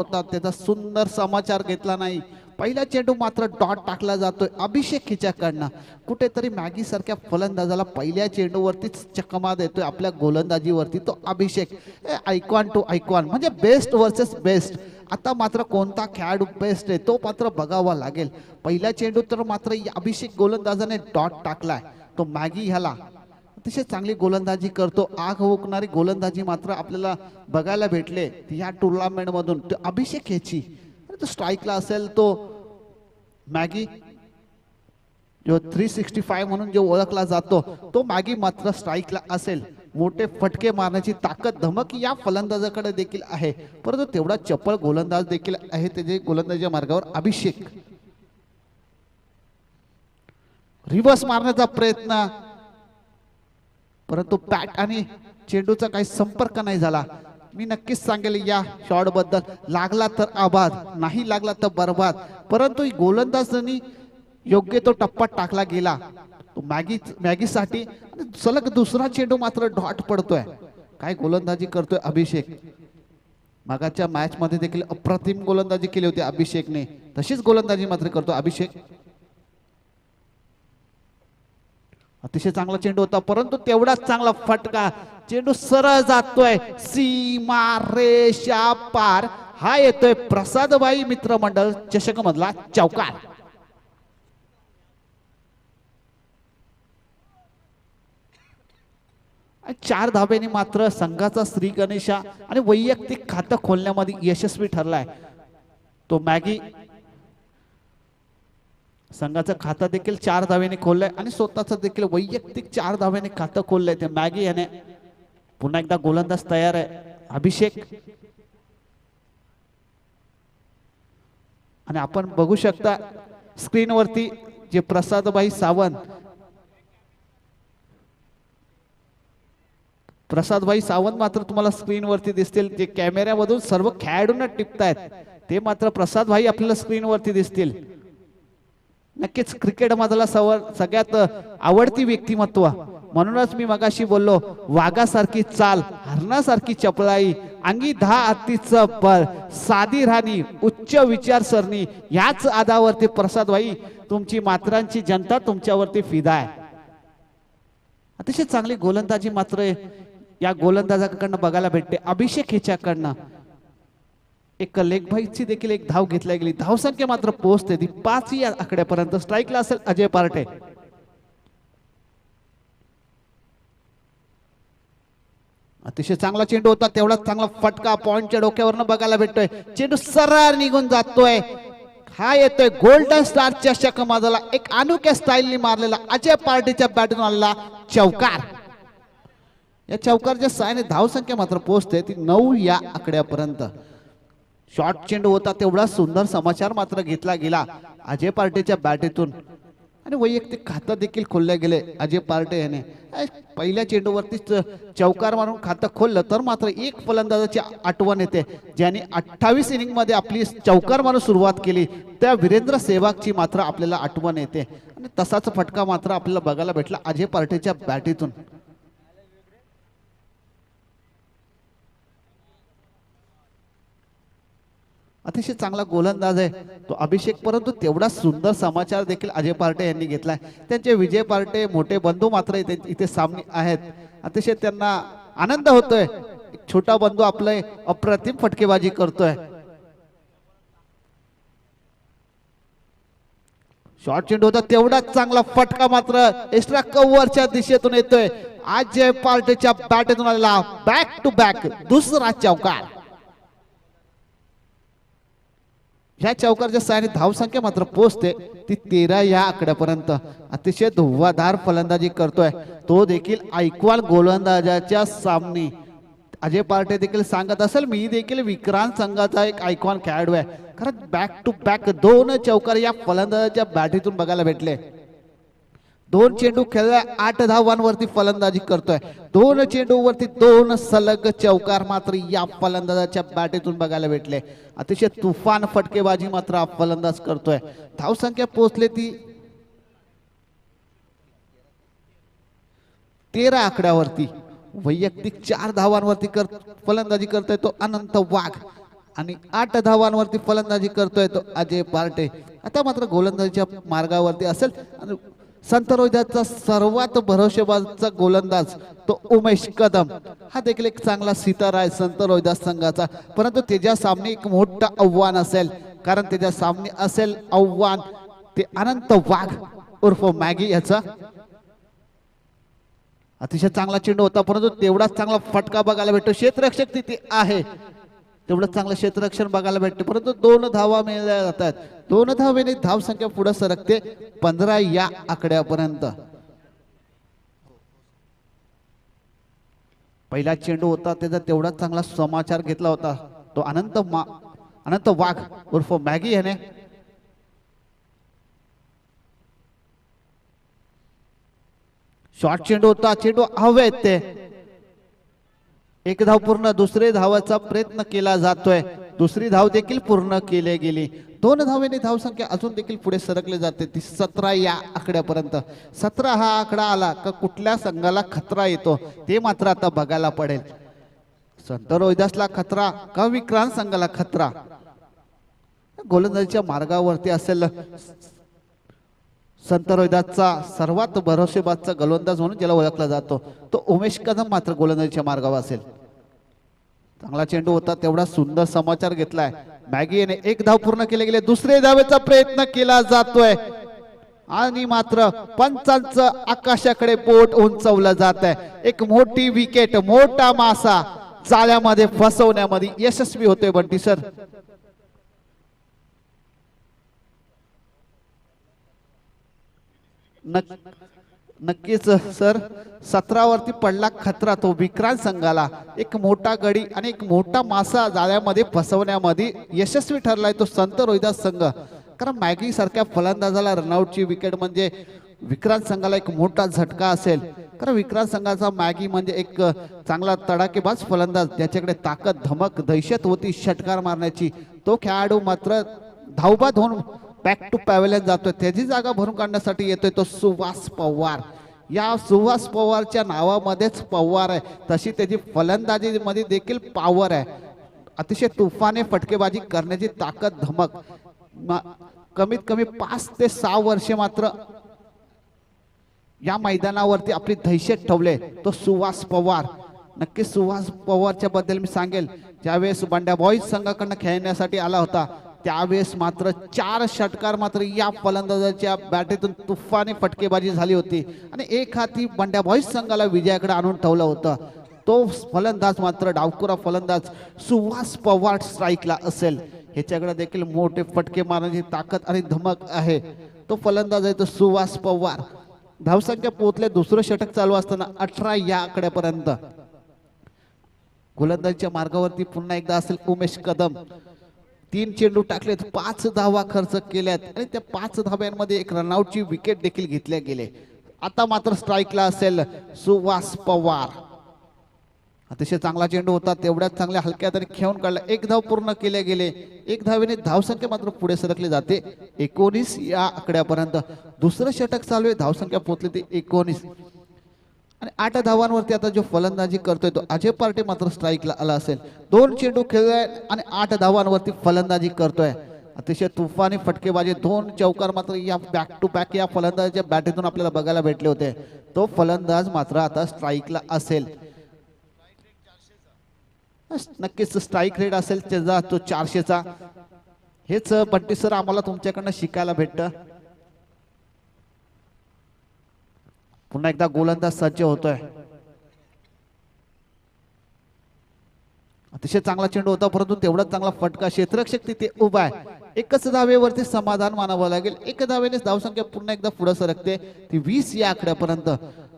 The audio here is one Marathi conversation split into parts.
होता त्याचा सुंदर समाचार घेतला नाही. पहिला चेंडू मात्र डॉट टाकला जातोय अभिषेक खिच्याकडनं. कुठेतरी मॅगी सारख्या फलंदाजाला पहिल्या चेंडूवरतीच चकमा देतोय आपल्या गोलंदाजीवरती तो अभिषेक. आयकॉन टू आयकॉन म्हणजे बेस्ट वर्सेस बेस्ट. आता मात्र कोणता खेळाडू बेस्ट आहे तो मात्र बघावा लागेल. पहिल्या चेंडू तर मात्र अभिषेक गोलंदाजाने डॉट टाकलाय. तो मॅगी ह्याला अतिशय चांगली गोलंदाजी करतो. आग ओकणारी गोलंदाजी मात्र आपल्याला बघायला भेटले या टुर्नामेंट मधून. अभिषेक ह्याची तो स्ट्राईकला असेल तो मॅगी जो 365 म्हणून जो ओळखला जातो तो मॅगी मात्र स्ट्राईकला असेल. मोठे फटके मारण्याची ताकद धमक या फलंदाजाकडे देखील आहे. परंतु तेवढा चपळ गोलंदाज देखील आहे त्याचे गोलंदाजी मार्गावर अभिषेक. रिव्हर्स मारण्याचा प्रयत्न परंतु बॅट आणि चेंडूचा काही संपर्क नाही झाला. मी नक्कीच सांगेल या शॉट बद्दल लागला तर आबाद नाही लागला तर बर्बाद. परंतु गोलंदाजांनी योग्य तो टप्पा टाकला गेला तो मॅगीसाठी. सलग दुसरा चेंडू मात्र डॉट पडतोय. काय गोलंदाजी करतोय अभिषेक. मागाच्या मॅच मध्ये देखील अप्रतिम गोलंदाजी केली होती अभिषेकने. तशीच गोलंदाजी मात्र करतो अभिषेक. अतिशय चांगला चेंडू होता परंतु तेवढाच चांगला फटका. चेंडू सरळ जातोय सीमा रेषा पार. हा येतोय प्रसादभाई मित्रमंडळ चषक मधला चौकार. चार धाब्याने मात्र संघाचा श्री गणेशा आणि वैयक्तिक खातं खोलण्यामध्ये यशस्वी ठरलाय तो मॅगी. संघाचं खातं देखील 4 धाव्याने खोललंय आणि स्वतःच देखील वैयक्तिक 4 धाव्याने खातं खोललंय ते मॅगी याने. पुन्हा एकदा गोलंदाज तयार आहे अभिषेक. आणि आपण बघू शकता स्क्रीनवरती जे प्रसादभाई सावंत मात्र तुम्हाला स्क्रीनवरती दिसतील. जे कॅमेऱ्यामधून सर्व खेळाडूंना टिपतायत ते मात्र प्रसादभाई आपल्याला स्क्रीनवरती दिसतील. नक्कीच क्रिकेट मधला सगळ्यात आवडती व्यक्तिमत्व. म्हणूनच मी मगाशी बोललो वाघासारखी चाल हरणासारखी चपळाई अंगी 10 हत्तीचं बळ साधी राहणी उच्च विचारसरणी याच आधारावरती प्रसादभाई तुमची मात्रांची जनता तुमच्यावरती फिदा आहे. अतिशय चांगली गोलंदाजी मात्र या गोलंदाजाकडनं बघायला भेटते अभिषेक ह्याच्याकडनं. एक लेगबाईची देखील एक धाव घेतली गेली. धावसंख्या मात्र पोहोचते ती 5 या आकड्यापर्यंत. स्ट्राईकला असेल अजय पार्टे. अतिशय चांगला चेंडू होता तेवढाच चांगला फटका पॉइंटच्या डोक्यावरनं बघायला भेटतोय. चेंडू सरळ निघून जातोय. हा येतोय गोल्डन स्टारच्या षटकाला एक अनोख्या स्टाईलने मारलेला अजय पार्टीच्या बॅटून आलेला चौकार. या चौकारच्या साहाय्याने धावसंख्या मात्र पोहोचते ती 9 या आकड्यापर्यंत. शॉर्ट चेंडू होता तेवढा सुंदर समाचार मात्र घेतला गेला अजय पार्टीच्या बॅटीतून आणि वैयक्तिक खातं देखील खोलले गेले अजय पार्टे याने. पहिल्या चेंडूवरतीच चौकार मारून खातं खोललं तर मात्र एक फलंदाजाची आठवण येते ज्याने 28 इनिंग मध्ये आपली चौकार मारून सुरुवात केली त्या वीरेंद्र सेहवागची मात्र आपल्याला आठवण येते. आणि तसाच फटका मात्र आपल्याला बघायला भेटला अजय पार्टीच्या बॅटीतून. अतिशय चांगला गोलंदाज आहे तो अभिषेक. परंतु तेवढा सुंदर समाचार देखील अजय पार्टे यांनी घेतलाय. त्यांचे विजय पार्टे मोठे बंधू मात्र इथे सामने आहेत. अतिशय त्यांना आनंद होतोय. छोटा बंधू आपले अप्रतिम फटकेबाजी करतोय. शॉर्ट चेंडू होता तेवढाच चांगला फटका मात्र एक्स्ट्रा कव्हरच्या दिशेतून येतोय अजय पार्टेच्या बॅटतून आलेला बॅक टू बॅक दुसरा चौकार. ह्या चौकारच्या साहाय्याने धावसंख्या मात्र पोहोचते ती 13 या आकड्यापर्यंत. अतिशय धुव्वाधार फलंदाजी करतोय तो देखील आयकॉन गोलंदाजाच्या सामने. अजय पार्टे देखील सांगत असेल मी देखील विक्रांत संघाचा एक आयकॉन खेळाडू आहे. कारण बॅक टू बॅक 2 चौकार या फलंदाजाच्या बॅटीतून बघायला भेटले. 2 चेंडू खेळल्या 8 धावांवरती फलंदाजी करतोय. 2 चेंडूवरती 2 सलग चौकार मात्र या फलंदाजाच्या बॅटीतून बघायला भेटले. अतिशय तुफान फटकेबाजी मात्र हा फलंदाज करतोय. धावसंख्या पोहोचले ती 13 आकड्यावरती. वैयक्तिक 4 धावांवरती फलंदाजी करतोय तो अनंत वाघ. आणि 8 धावांवरती फलंदाजी करतोय तो अजय पार्टे. आता मात्र गोलंदाजीच्या मार्गावरती असेल आणि संत रोहिदासचा सर्वात भरोशेबाजचा गोलंदाज तो उमेश कदम. हा देखील एक चांगला सितारा आहे संत रोहिदास संघाचा, परंतु त्याच्या सामने एक मोठं आव्हान असेल, कारण त्याच्या सामने असेल आव्हान ते अनंत वाघ उर्फ मॅगी याचा. अतिशय चांगला चेंडू होता, परंतु तेवढाच चांगला फटका बघायला भेटतो. क्षेत्ररक्षक तिथे आहे, तेवढं चांगलं क्षेत्ररक्षण बघायला भेटते, परंतु 2 धावा मिळाल्या जातात. 2 धावेने धावसंख्या पुढे सरकते 15 या आकड्यापर्यंत. पहिला चेंडू होता त्याचा तेवढाच चांगला समाचार घेतला होता तो अनंत वाघ उर्फ मॅगी याने. शॉर्ट चेंडू होता, चेंडू हवेत ते. एक धाव पूर्ण, दुसरे धावाचा प्रयत्न केला जातोय, दुसरी धाव देखील पूर्ण केली गेली. 2 धावेने धावसंख्या अजून देखील पुढे सरकले जाते ती 17 या आकड्यापर्यंत. 17 हा आकडा आला का कुठल्या संघाला खतरा येतो ते मात्र आता बघायला पडेल. संत रोहिदासला खतरा का विक्रांत संघाला खतरा. गोलंदाजीच्या मार्गावरती असेल संत रोहिदासचा सर्वात भरोसेबाजचा गोलंदाज म्हणून ज्याला ओळखला जातो तो उमेश कदम मात्र गोलंदाजीच्या मार्गावर असेल. चांगला चेंडू होता, तेवढा सुंदर समाचार घेतलाय. मॅगी याने 1 धाव पूर्ण केले गेले, दुसरे धावेचा प्रयत्न केला जातोय आणि मात्र पंचांचं आकाशाकडे बोट उंचवलं जात आहे. एक मोठी विकेट, मोठा मासा जाळ्यामध्ये फसवण्यामध्ये यशस्वी होतोय बंटी सर. नक्कीच सर, 17 वरती पडला खतरा तो विक्रांत संघाला. एक मोठा गडी आणि एक मोठा मासा जाळ्यामध्ये फसवण्यामध्ये यशस्वी ठरलाय तो संत रोहिदास संघ. कारण मॅगी सारख्या फलंदाजाला रनआउटची विकेट म्हणजे विक्रांत संघाला एक मोठा झटका असेल. कारण विक्रांत संघाचा मॅगी म्हणजे एक चांगला तडाखेबाज फलंदाज, ज्याच्याकडे ताकद, धमक, दहशत होती षटकार मारण्याची. तो खेळाडू मात्र धावबाद होऊन बॅक टू पॅव्हेलियन जातोय, त्याची जागा भरून काढण्यासाठी येतोय तो सुहास पवार. या सुहास पवारच्या नावामध्येच पवार आहे, तशी त्याची फलंदाजीमध्ये देखील पॉवर आहे. अतिशय तुफाने फटकेबाजी करण्याची ताकद, धमक. कमीत कमी 5 ते 6 वर्षे मात्र या मैदानावरती आपली दहशत ठेवले तो सुहास पवार. नक्की सुहास पवारच्या बद्दल मी सांगेल, ज्यावेळेस बंड्या बॉईज संघाकडनं खेळण्यासाठी आला होता त्यावेळेस मात्र 4 षटकार मात्र या फलंदाजाच्या बॅटेतून तुफानी फटकेबाजी झाली होती आणि एक हाती बंड्या बॉईज संघाला विजयाकडे आणून ठेवलं होतं. तो फलंदाज मात्र डावकुरा फलंदाज सुहास पवार स्ट्राईकला असेल. ह्याच्याकडे देखील मोठे फटके मारण्याची ताकद आणि धमक आहे. तो फलंदाज आहे तो सुहास पवार. धावसंख्या पोहोचले, दुसरं षटक चालू असताना 18 या आकड्यापर्यंत. गोलंदाजीच्या मार्गावरती पुन्हा एकदा असेल उमेश कदम. 3 चेंडू टाकलेत, 5 धावा खर्च केल्यात आणि त्या 5 धाव्यांमध्ये एक रनआउटची विकेट देखील घेतल्या गेले. आता मात्र स्ट्राईकला असेल सुहास पवार. अतिशय चांगला चेंडू होता, तेवढ्याच चांगल्या हलक्यात आणि खेळून काढला. 1 धाव पूर्ण केले गेले. 1 धावेने धावसंख्या मात्र पुढे सरकली जाते 19 या आकड्यापर्यंत. दुसरं षटक चालू आहे, धावसंख्या पोहोचली ती 19 आणि 8 धावांवरती आता जो फलंदाजी करतोय तो अजय पार्टे मात्र स्ट्राईकला आला असेल. 2 चेंडू खेळलाय आणि 8 धावांवरती फलंदाजी करतोय. अतिशय तुफानी फटकेबाजी, 2 चौकार मात्र या बॅक टू बॅक या फलंदाजाच्या बॅटेतून आपल्याला बघायला भेटले होते. तो फलंदाज मात्र आता स्ट्राईकला असेल. नक्कीच स्ट्राईक रेट असेल त्याचा तो 400चा. हेच बंटी सर आम्हाला तुमच्याकडनं शिकायला भेटतं. पुन्हा एकदा गोलंदाज सज्ज होतोय. अतिशय चांगला चेंडू होता, परंतु तेवढा चांगला फटका. क्षेत्ररक्षक तिथे उभा आहे. 1च धावेवरती समाधान मानावं लागेल. 1 धावेने धावसंख्या पुन्हा एकदा पुढे सरकते ती 20 या आकड्यापर्यंत.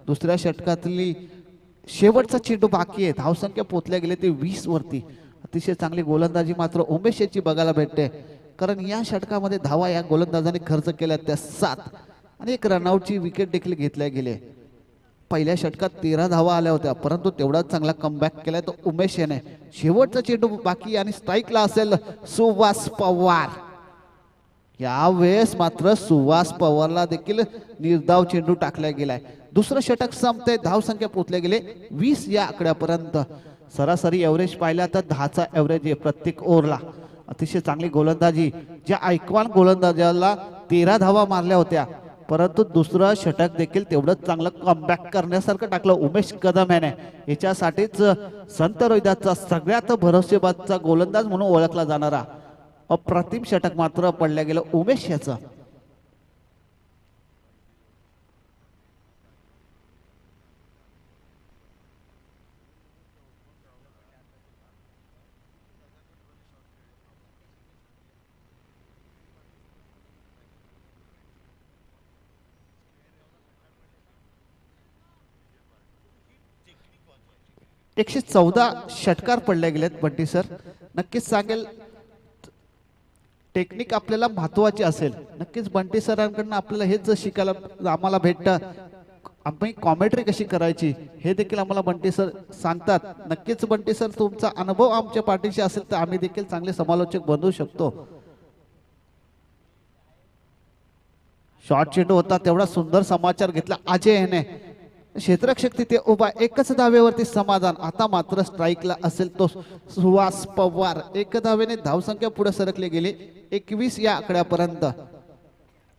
दुसऱ्या षटकातली शेवटचा चेंडू बाकी आहे, धावसंख्या पोहोचल्या गेले ते 20 वरती. अतिशय चांगली गोलंदाजी मात्र उमेश याची बघायला भेटते, कारण या षटकामध्ये धावा या गोलंदाजाने खर्च केल्या त्या 7 आणि एक रनआउटची विकेट देखील घेतल्या गेले. पहिल्या षटकात 13 धावा आल्या होत्या, परंतु तेवढा चांगला कमबॅक केलाय तो उमेश याने. शेवटचा चेंडू बाकी आणि स्ट्राईकला असेल सुहास पवार. यावेळेस मात्र सुहास पवारला देखील निर्धाव चेंडू टाकला गेलाय. दुसरं षटक संपते, धावसंख्या पोहोचल्या गेले 20 या आकड्यापर्यंत. सरासरी एव्हरेज पाहिला तर 10चा एव्हरेज आहे प्रत्येक ओव्हरला. अतिशय चांगली गोलंदाजी. ज्या ऐकवान गोलंदाजाला 13 धावा मारल्या होत्या, परंतु दुसरं षटक देखील तेवढंच चांगलं कमबॅक करण्यासारखं टाकलं उमेश कदम याने. याच्यासाठीच संत रोहिदासचा सगळ्यात भरोसेबाजचा गोलंदाज म्हणून ओळखला जाणारा अप्रतिम षटक मात्र पडल्या गेलं उमेश याचं. एकशे 14 षटकार पडले गेलेत बंटी सर. नक्कीच सांगेल टेक्निक आपल्याला महत्वाची असेल. नक्कीच बंटी सरांकडून आपल्याला हेच शिकायला आम्हाला भेटतं. आम्ही कॉमेंट्री कशी करायची हे देखील आम्हाला बंटी सर सांगतात. नक्कीच बंटी सर तुमचा अनुभव आमच्या पाठीशी असेल तर आम्ही देखील चांगले समालोचक बनवू शकतो. शॉर्ट चेंडू होता तेवढा सुंदर समाचार घेतला अजय याने. क्षेत्ररक्षक तिथे उभा, एकच धावेवरती समाधान. आता मात्र स्ट्राईकला असेल तो सुहास पवार. एक धावेने धावसंख्या पुढे सरकली गेली 21 या आकड्यापर्यंत.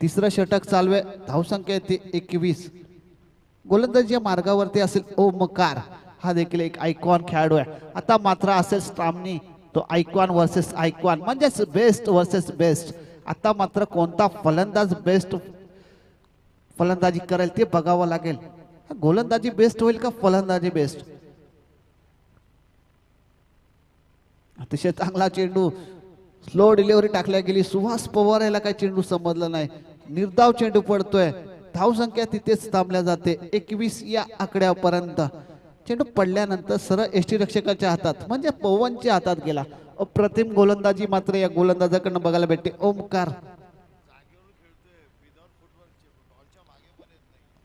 तिसरं षटक चालवे, धावसंख्या येते 21. गोलंदाजी मार्गावरती असेल ओमकार. हा देखील एक आयकॉन खेळाडू आहे. आता मात्र असेल स्टामनी, तो आयकॉन वर्सेस आयकॉन म्हणजेच बेस्ट वर्सेस बेस्ट. आता मात्र कोणता फलंदाज बेस्ट फलंदाजी करेल ते बघावं लागेल. गोलंदाजी बेस्ट होईल का फलंदाजी बेस्ट. अतिशय चांगला चेंडू, स्लो डिलिव्हरी टाकल्या गेली. सुहास पवार याला काही चेंडू समजला नाही. निर्धाव चेंडू पडतोय. धावसंख्या तिथेच थांबल्या जाते 21 या आकड्यापर्यंत. चेंडू पडल्यानंतर सरळ एष्टी रक्षकाच्या हातात म्हणजे पवनच्या हातात गेला. अप्रतिम गोलंदाजी मात्र या गोलंदाजाकडनं बघायला भेटते ओमकार.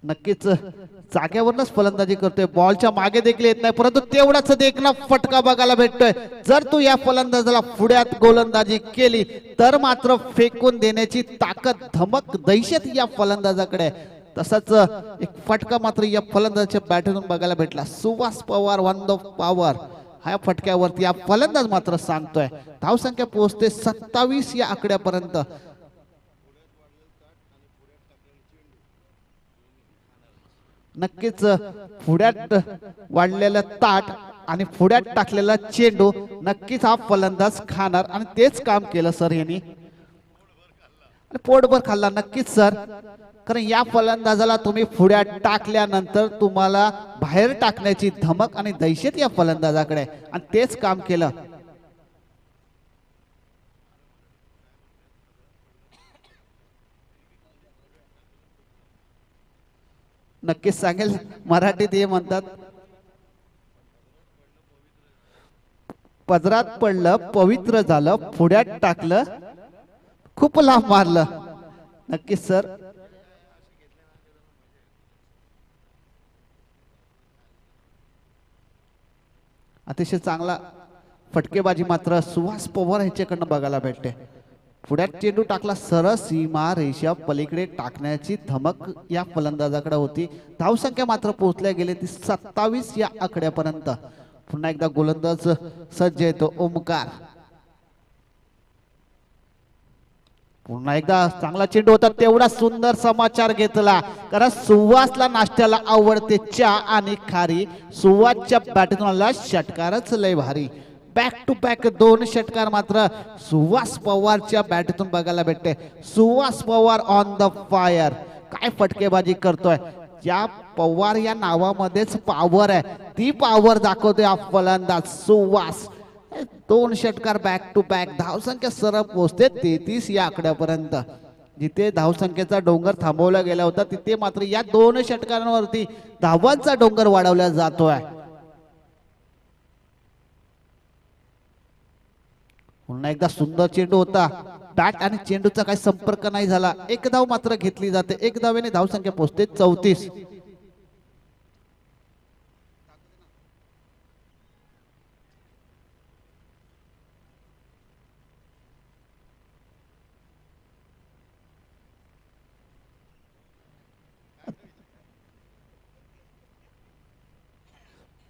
नक्कीच जाग्यावरच फलंदाजी करतोय, बॉलच्या मागे देखील येत नाही, परंतु तेवढाच देखना फटका बघायला भेटतोय. जर तू या फलंदाजाला पुढ्यात गोलंदाजी केली तर मात्र फेकून देण्याची ताकद, धमक, दहशत या फलंदाजाकडे. तसंच एक फटका मात्र या फलंदाजाच्या बॅटमधून बघायला भेटला. Suhas Pawar one the power. ह्या फटक्यावरती या फलंदाज मात्र सांगतोय. धावसंख्या पोहोचते 27 या आकड्यापर्यंत. नक्कीच पुढ्यात वाढलेलं ताट आणि पुढ्यात टाकलेला चेंडू नक्कीच हा फलंदाज खाणार आणि तेच काम केलं सर यांनी. पोटभर खाल्ला नक्कीच सर, कारण या फलंदाजाला तुम्ही पुढ्यात टाकल्यानंतर तुम्हाला बाहेर टाकण्याची धमक आणि दहशत या फलंदाजाकडे, आणि तेच काम केलं. नक्कीच सांगेल मराठीत हे म्हणतात, पदरात पडलं पवित्र झालं, पुढ्यात टाकलं खूप लांब मारलं. नक्कीच सर. अतिशय चांगला फटकेबाजी मात्र सुहास पवार ह्याच्याकडनं बघायला भेटते. पुढ्यात चेंडू टाकला, सरळ सीमा रेषा पलीकडे टाकण्याची धमक या फलंदाजाकडे होती. धावसंख्या मात्र पोहोचल्या गेले ती 27 या आकड्यापर्यंत. पुन्हा एकदा गोलंदाज सज्ज येतो ओमकार. पुन्हा एकदा चांगला चेंडू होता, तेवढा सुंदर समाचार घेतला, कारण सुहासला नाश्त्याला आवडते चहा आणि खारी. सुहासच्या बॅटमधून षटकारच लय भारी. बॅक टू बॅक 2 षटकार मात्र सुहास पवारच्या बॅटतून बघायला भेटते. Suhas Pawar on the fire. काय फटकेबाजी करतोय. या पवार या नावामध्येच पॉवर आहे, ती पॉवर दाखवतोय हा फलंदाज सुहास. 2 षटकार बॅक टू बॅक. धावसंख्या सरळ पोहोचते 33 या आकड्यापर्यंत. जिथे धावसंख्येचा डोंगर थांबवला गेला होता तिथे मात्र या 2 षटकांवरती धावांचा डोंगर वाढवला जातोय. पुन्हा एकदा सुंदर चेंडू होता, बॅट आणि चेंडूचा काही संपर्क नाही झाला. 1 धाव मात्र घेतली जाते. 1 धावेने धावसंख्या पोहोचते 34.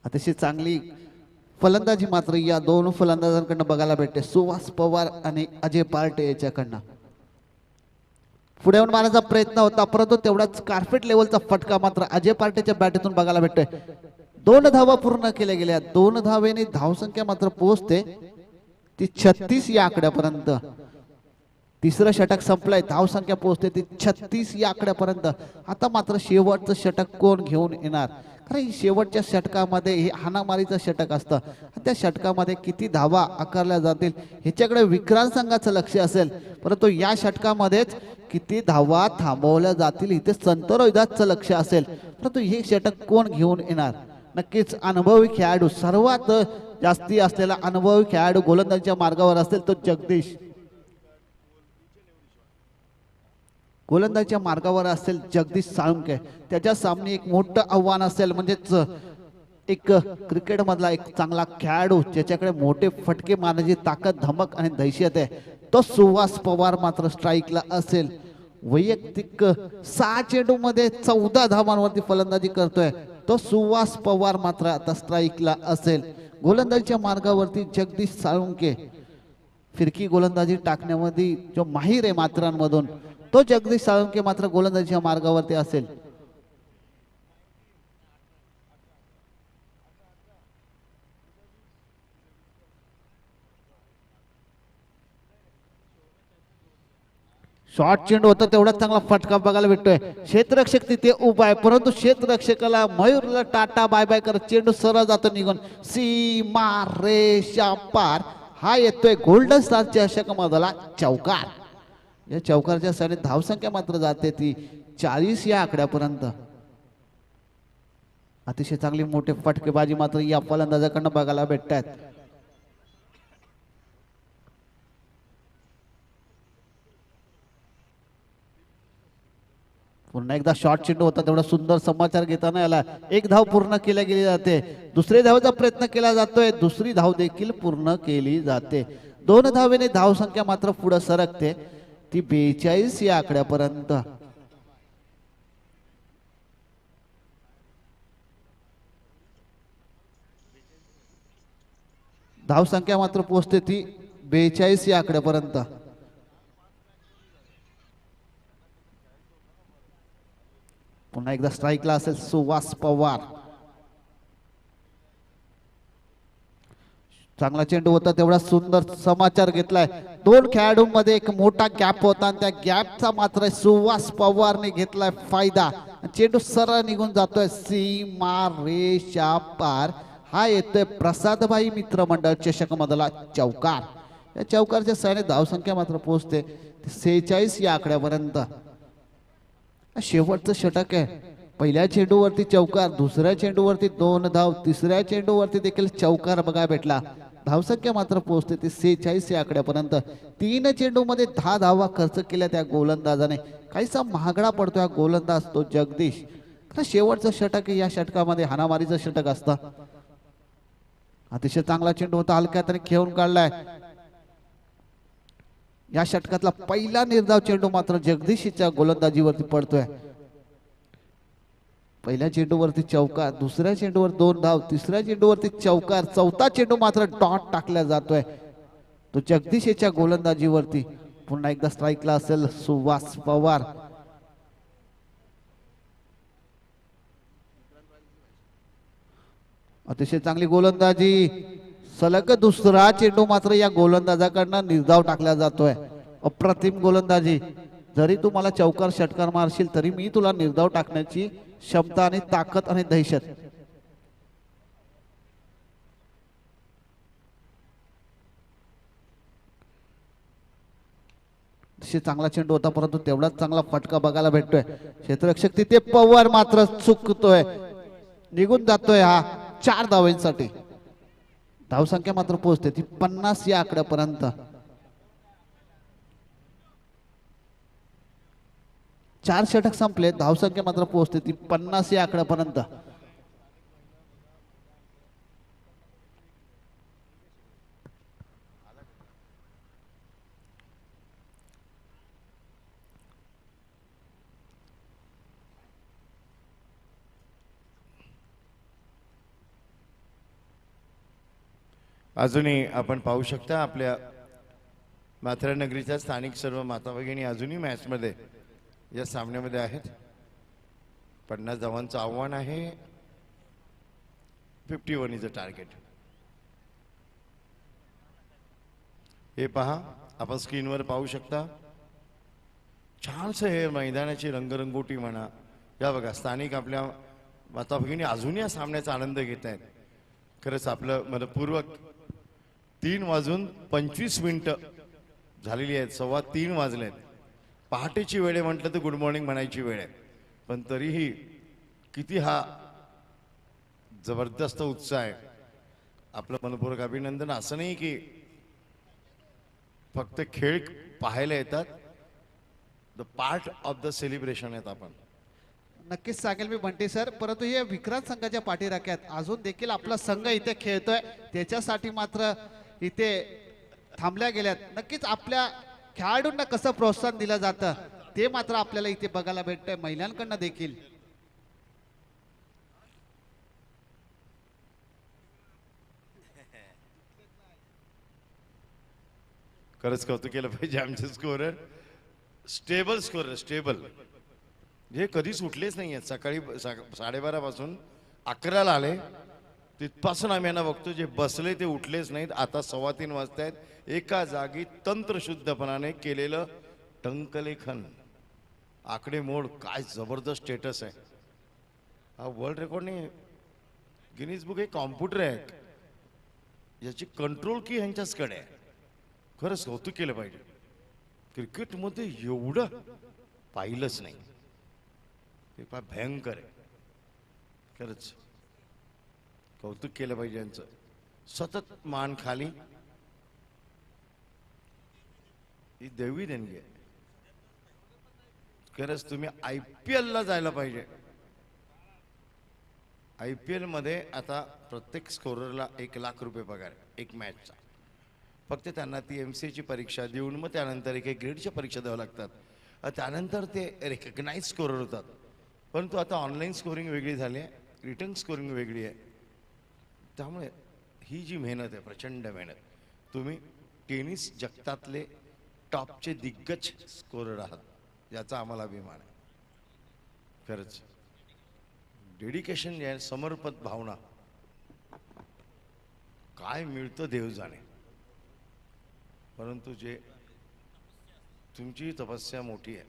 अतिशय चांगली फलंदाजी मात्र या दोन फलंदाजांकडनं बघायला भेटते, सुहास पवार आणि अजय पार्टे याच्याकडनं. पुढे येऊन मारण्याचा प्रयत्न होता, परंतु तेवढाच कार्पेट लेवलचा फटका मात्र अजय पार्टेच्या बॅटीतून बघायला भेटतोय. 2 धावा पूर्ण केल्या गेल्या. 2 धावेने धावसंख्या मात्र पोहोचते ती 36 या आकड्यापर्यंत. तिसरं षटक संपलंय, धावसंख्या पोहोचते ती 36 या आकड्यापर्यंत. आता मात्र शेवटचं षटक कोण घेऊन येणार, कारण शेवटच्या षटकामध्ये हे हाणामारीचं षटक असतं. त्या षटकामध्ये किती धावा आकारल्या जातील ह्याच्याकडे विक्रांत संघाचं लक्ष असेल, परंतु या षटकामध्येच किती धावा थांबवल्या जातील इथे संत रोहिदासचं लक्ष असेल. परंतु हे षटक कोण घेऊन येणार, नक्कीच अनुभवी खेळाडू, सर्वात जास्ती असलेला अनुभवी खेळाडू गोलंदाजीच्या मार्गावर असेल तो जगदीश. गोलंदाजीच्या मार्गावर असेल जगदीश साळुंके. त्याच्या सामने एक मोठं आव्हान असेल, म्हणजेच एक क्रिकेट मधला एक चांगला खेळाडू ज्याच्याकडे मोठे फटके मारण्याची ताकद, धमक आणि दहशत आहे, तो सुहास पवार मात्र स्ट्राईकला असेल. वैयक्तिक 6 चेंडूमध्ये 14 धावांवरती फलंदाजी करतोय तो सुहास पवार मात्र आता स्ट्राईकला असेल. गोलंदाजीच्या मार्गावरती जगदीश साळुंके, फिरकी गोलंदाजी टाकण्यामध्ये जो माहीर आहे मात्रांमधून, तो जगदीश साळुंके मात्र गोलंदाजीच्या मार्गावरती असेल. शॉर्ट चेंडू होता, तेवढा चांगला फटका बघायला भेटतोय. क्षेत्ररक्षक तिथे उभा आहे, परंतु क्षेत्ररक्षकाला मयूरला टाटा बाय बाय करत चेंडू सरळ जातो निघून सीमा रेषा पार. हा येतोय गोल्डन स्टारच्या षटकामधला चौकार. या चौकारच्या साने धावसंख्या मात्र जाते ती 40 या आकड्यापर्यंत. अतिशय चांगली मोठे फटकेबाजी मात्र या फलंदाजाकडनं बघायला भेटतात. पुन्हा एकदा शॉर्ट चेंडू होता, तेवढा सुंदर समाचार घेताना याला एक धाव पूर्ण केल्या गेली जाते. दुसरी धावेचा प्रयत्न केला जातोय, दुसरी धाव देखील पूर्ण केली जाते. 2 धावेने धावसंख्या मात्र पुढे सरकते ती 42 या आकड्यापर्यंत. धावसंख्या मात्र पोहोचते ती 42 या आकड्यापर्यंत. पुन्हा एकदा स्ट्राईकला असेल सुहास पवार. चांगला चेंडू होता, तेवढा सुंदर समाचार घेतलाय. 2 खेळाडूंमध्ये एक मोठा गॅप होता आणि त्या गॅपचा मात्र सुहास पवारने घेतलाय फायदा. चेंडू सरळ निघून जातोय सीमा रेषा पार. हा येतोय प्रसादभाई मित्र मंडळ चषक मधला चौकार. या चौकारच्या साहाय्याने धावसंख्या मात्र पोहोचते 46 या आकड्यापर्यंत. शेवटचं षटक आहे. पहिल्या चेंडूवरती चौकार, दुसऱ्या चेंडूवरती 2 धाव, तिसऱ्या चेंडूवरती देखील चौकार बघायला भेटला. धावसंख्या मात्र पोहोचते ती 46 या आकड्यापर्यंत. 3 चेंडूमध्ये 10 धावा खर्च केल्या त्या गोलंदाजाने. काहीसा महागडा पडतो हा गोलंदाज तो जगदीश. शेवटचं षटक या षटकामध्ये हाणामारीचं षटक असतं. अतिशय चांगला चेंडू होता, हलक्या हाताने खेळून काढलाय. या षटकातला पहिला निर्धाव चेंडू मात्र जगदीशच्या गोलंदाजीवरती पडतोय. पहिल्या चेंडूवरती चौकार, दुसऱ्या चेंडूवर 2 धाव, तिसऱ्या चेंडूवरती चौकार, चौथा चेंडू मात्र डॉट टाकला जातोय तो जगदीशच्या गोलंदाजीवरती. पुन्हा एकदा स्ट्राईकला असेल सुहास पवार. अतिशय चांगली गोलंदाजी. सलग दुसरा चेंडू मात्र या गोलंदाजाकडनं निर्धाव टाकला जातोय. अप्रतिम गोलंदाजी. जरी तू मला चौकार षटकार मारशील तरी मी तुला निर्धाव टाकण्याची क्षमता आणि ताकद आणि दहशत. चांगला चेंडू होता, परंतु तेवढाच चांगला फटका बघायला भेटतोय. क्षेत्ररक्षक तिथे पवार मात्र चुकतोय, निघून जातोय हा 4 धावांसाठी. धावसंख्या मात्र पोहोचते ती 50 या आकड्यापर्यंत. 4 षटक संपले, धावसंख्या मात्र पोहोचते ती 50 या आकड्यापर्यंत. अजूनही आपण पाहू शकता आपल्या माथेरान नगरीच्या स्थानिक सर्व माता भगिनी अजूनही मॅचमध्ये या सामन्यामध्ये आहेत. 50 धावांचं आव्हान आहे. 51 इज अ टार्गेट. हे पहा, आपण स्क्रीनवर पाहू शकता. छानसं हे मैदानाची रंगरंगोटी म्हणा. या बघा, स्थानिक आपल्या माता भगिनी अजूनही या सामन्याचा आनंद घेत आहेत. खरंच आपलं मनपूर्वक 3:25 झालेली आहेत. 3:15 वाजले आहेत. पहाटेची वेळ आहे म्हटलं तर गुड मॉर्निंग म्हणायची वेळ आहे. पण तरीही किती हा जबरदस्त उत्साह आहे. आपलं मनपूर्वक अभिनंदन. असं नाही की फक्त खेळ पाहायला येतात, the part of the celebration आहेत आपण. नक्कीच सांगेल मी बंटी सर, परंतु हे विक्रांत संघाच्या पाठीराख्यात अजून देखील आपला संघ इथे खेळतोय, त्याच्यासाठी मात्र इथे थांबल्या गेल्यात. नक्कीच आपल्या खेळाडूंना कसं प्रोत्साहन दिलं जातं ते मात्र आपल्याला इथे बघायला भेटतंय महिलांकडनं देखील. खरंच कौतुक केलं पाहिजे आमचे स्कोरर. Stable scorer, stable. हे कधीच उठलेच नाही आहेत. सकाळी 12:30 पासून 11ला आले, तिथपासून आम्ही यांना बघतो. जे बसले ते उठलेच नाहीत. आता 3:15 वाजतायत. एका जागी तंत्रशुद्धपणाने केलेलं टंकलेखन, आकडेमोड, काय जबरदस्त स्टेटस आहे. हा वर्ल्ड रेकॉर्ड नाही, गिनीज बुक हे कॉम्प्युटर आहे. याची कंट्रोल की ह्यांच्याचकडे आहे. खरंच कौतुक केलं पाहिजे. क्रिकेटमध्ये एवढं पाहिलंच नाही. ते फार भयंकर आहे. खरंच कौतुक केलं पाहिजे यांचं. सतत मान खाली, ही देवी देणगी आहे. खरंच तुम्ही IPL ला जायला पाहिजे. IPL मध्ये आता प्रत्येक स्कोररला 1,00,000 रुपये पगार आहे एक मॅचचा. फक्त त्यांना ती MCA ची परीक्षा देऊन मग त्यानंतर एक ग्रेडच्या परीक्षा द्याव्या लागतात. त्यानंतर ते रेकग्नाइज स्कोरर होतात. परंतु आता ऑनलाईन स्कोरिंग वेगळी झाली आहे, रिटर्न स्कोरिंग वेगळी आहे. त्यामुळे ही जी मेहनत आहे, प्रचंड मेहनत. तुम्ही टेनिस जगतातले टॉपचे दिग्गज स्कोरर आहात, याचा आम्हाला अभिमान आहे. खरंच डेडिकेशन जे आहे, समर्पित भावना, काय मिळतं देव जाणे. परंतु जे तुमची तपस्या मोठी आहे.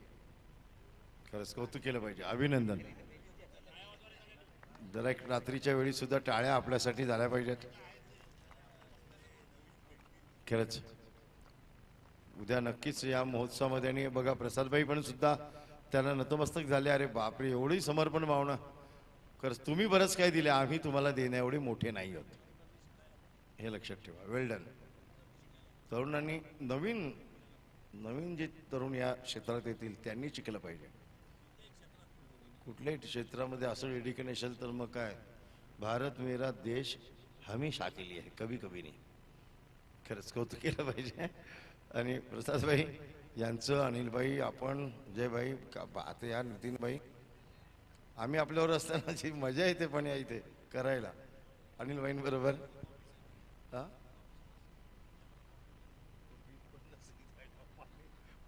खरंच कौतुक केलं पाहिजे, अभिनंदन. जरा एक रात्रीच्या वेळी सुद्धा टाळ्या आपल्यासाठी झाल्या पाहिजेत. खरंच उद्या नक्कीच या महोत्सवामध्ये. आणि बघा, प्रसादभाई पण सुद्धा त्याला नतमस्तक झाले. अरे बापरे, एवढी समर्पण भावना. खरंच तुम्ही बरंच काय दिले, आम्ही तुम्हाला देण्या एवढे मोठे नाही आहोत, हे लक्षात ठेवा. वेल डन. तरुणांनी नवीन नवीन जे तरुण या क्षेत्रात येतील त्यांनी शिकलं पाहिजे. कुठल्याही क्षेत्रामध्ये असं डेडिकेशन असेल तर मग काय, भारत मेरा देश हमेशा के लिए है, कभी कभी नहीं. खरंच कौतुक केलं पाहिजे. आणि प्रसादभाई यांचं, अनिलभाई, आपण जयभाई, आता या नितीनभाई, आम्ही आपल्यावर असताना जी मजा येते पण या इथे करायला अनिलभाईंबरोबर. हा,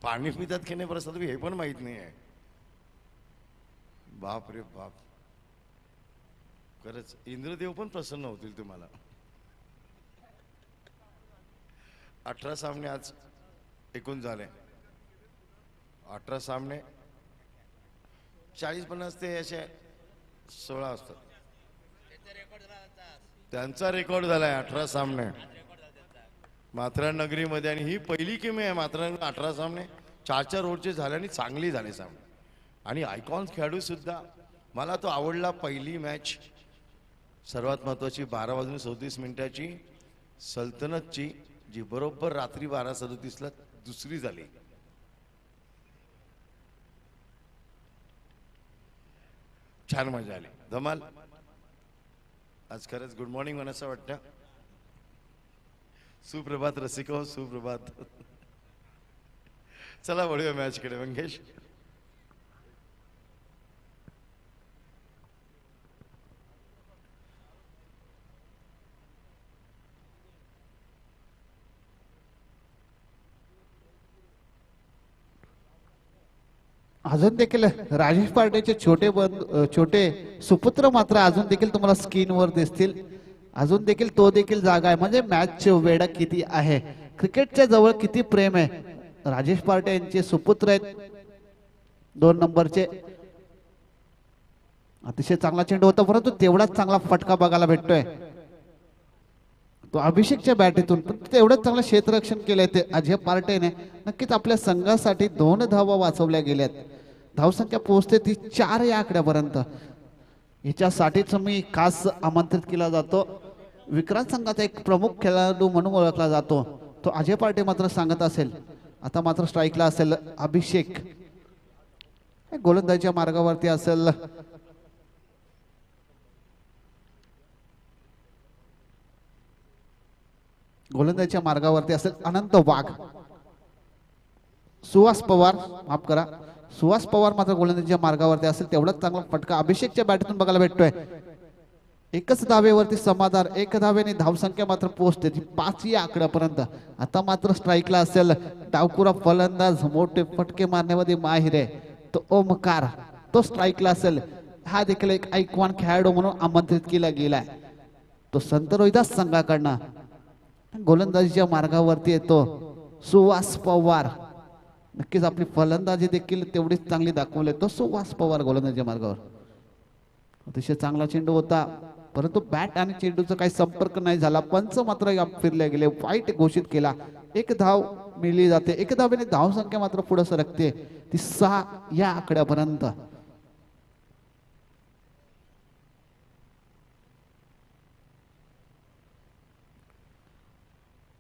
पाणी पितात की नाही प्रसादभाई हे पण माहित नाही आहे. बाप रे बाप. खरंच इंद्रदेव पण प्रसन्न होतील तुम्हाला. 18 सामने आज एकूण झाले. 18 सामने, 40-50 ते असे 16 असतात. त्यांचा रेकॉर्ड झालाय 18 सामने माथेरान नगरीमध्ये. आणि ही पहिली किमी आहे माथेरान. 18 सामने 4 रोडचे झाले आणि चांगली झाले सामने. आणि आयकॉन खेळाडू सुद्धा. मला तो आवडला. पहिली मॅच सर्वात महत्वाची 12:37 सल्तनतची, जी बरोबर रात्री 12:37 दुसरी झाली. छान मजा आली, धमाल. आज खरंच गुड मॉर्निंग म्हणायचं वाटतं. सुप्रभात रसिको, सुप्रभात. चला वळूया मॅचकडे. मंगेश. अजून देखील राजेश पार्टेचे छोटे सुपुत्र मात्र अजून देखील तुम्हाला स्क्रीनवर दिसतील. अजून देखील तो देखील जागा आहे. म्हणजे मॅच वेडा किती आहे, क्रिकेटच्या जवळ किती प्रेम आहे. राजेश पार्टे यांचे सुपुत्र आहेत 2 नंबरचे. अतिशय चांगला चेंडू होता, परंतु तेवढाच चांगला फटका बघायला भेटतोय तो अभिषेकच्या बॅटीतून. पण तेवढंच चांगलं क्षेत्ररक्षण केलंय ते अजय पार्टेने. नक्कीच आपल्या संघासाठी 2 धावा वाचवल्या गेल्यात. धावसंख्या पोहोचते ती 4 या आकड्यापर्यंत. याच्यासाठीच मी खास आमंत्रित केला जातो. विक्रांत संघाचा एक प्रमुख खेळाडू म्हणून ओळखला जातो तो अजय पार्टे मात्र सांगत असेल. आता मात्र स्ट्राईकला असेल अभिषेक, गोलंदाजीच्या मार्गावरती असेल गोलंदाजीच्या मार्गावरती असेल अनंत वाघ. सुहास पवार, माफ करा, सुहास पवार मात्र गोलंदाजीच्या मार्गावरती असेल. तेवढाच चांगला फटका अभिषेकच्या बॅटतून बघायला भेटतोय. एकच धावेवरती समाधान, 1 धावेने धावसंख्या मात्र पोहोचते 5 या आकड्यापर्यंत. आता मात्र स्ट्राईकला असेल डावकुरा फलंदाज, मोठे फटके मारण्यामध्ये माहिर आहे तो ओमकार, तो स्ट्राईकला असेल. हा देखील एक ऐकवान खेळाडू म्हणून आमंत्रित केला गेलाय. तो संत रोहिदास संघाकडनं गोलंदाजीच्या मार्गावरती येतो सुहास पवार. नक्कीच आपली फलंदाजी देखील तेवढीच चांगली दाखवली तो सुहास पवार गोलंदाजीच्या मार्गावर. अतिशय चांगला चेंडू होता, परंतु बॅट आणि चेंडूचा काही संपर्क नाही झाला. पंच मात्र फिरले गेले, वाईट घोषित केला. 1 धाव मिळली जाते. 1 धावेने धावसंख्या मात्र पुढे सरकते ती 6 या आकड्यापर्यंत.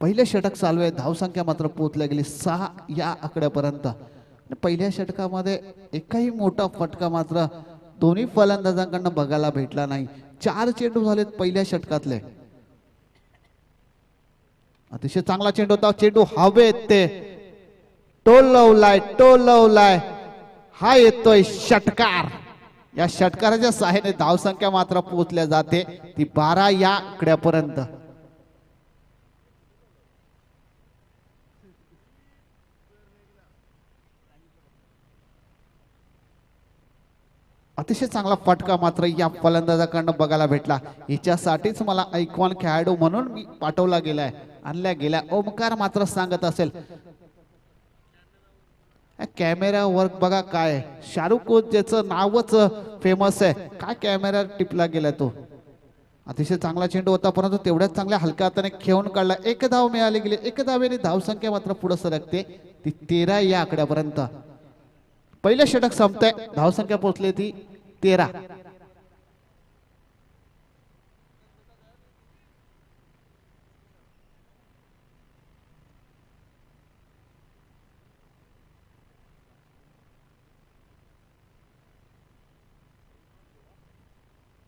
पहिले षटक चालू आहे, धावसंख्या मात्र पोहोचल्या गेली 6 या आकड्यापर्यंत. पहिल्या षटकामध्ये एकही मोठा फटका मात्र दोन्ही फलंदाजांकडून बघायला भेटला नाही. 4 चेंडू झालेत पहिल्या षटकातले. अतिशय चांगला चेंडू होता, चेंडू हवेत ते टोलवलाय. हा येतोय षटकार. या षटकाराच्या सहाय्याने धावसंख्या मात्र पोहोचल्या जाते ती 12 या आकड्यापर्यंत. अतिशय चांगला फटका मात्र या फलंदाजाकडनं बघायला भेटला. याच्यासाठीच मला ऐकवान खेळाडू म्हणून मी पाठवला गेलाय, आणल्या गेल्या. ओमकार मात्र सांगत असेल कॅमेरा वर्क बघा काय, शाहरुख ज्याचं नावच फेमस आहे, काय कॅमेरा टिपला गेला तो. अतिशय चांगला चेंडू होता, परंतु तेवढ्याच चांगल्या हलक्या हाताने खेळून काढला. 1 धाव मिळाली गेली. 1 धावेने धावसंख्या मात्र पुढे सरकते ती 13 या आकड्यापर्यंत. पहिलं षटक संपतंय, धावसंख्या पोहोचली ती 13.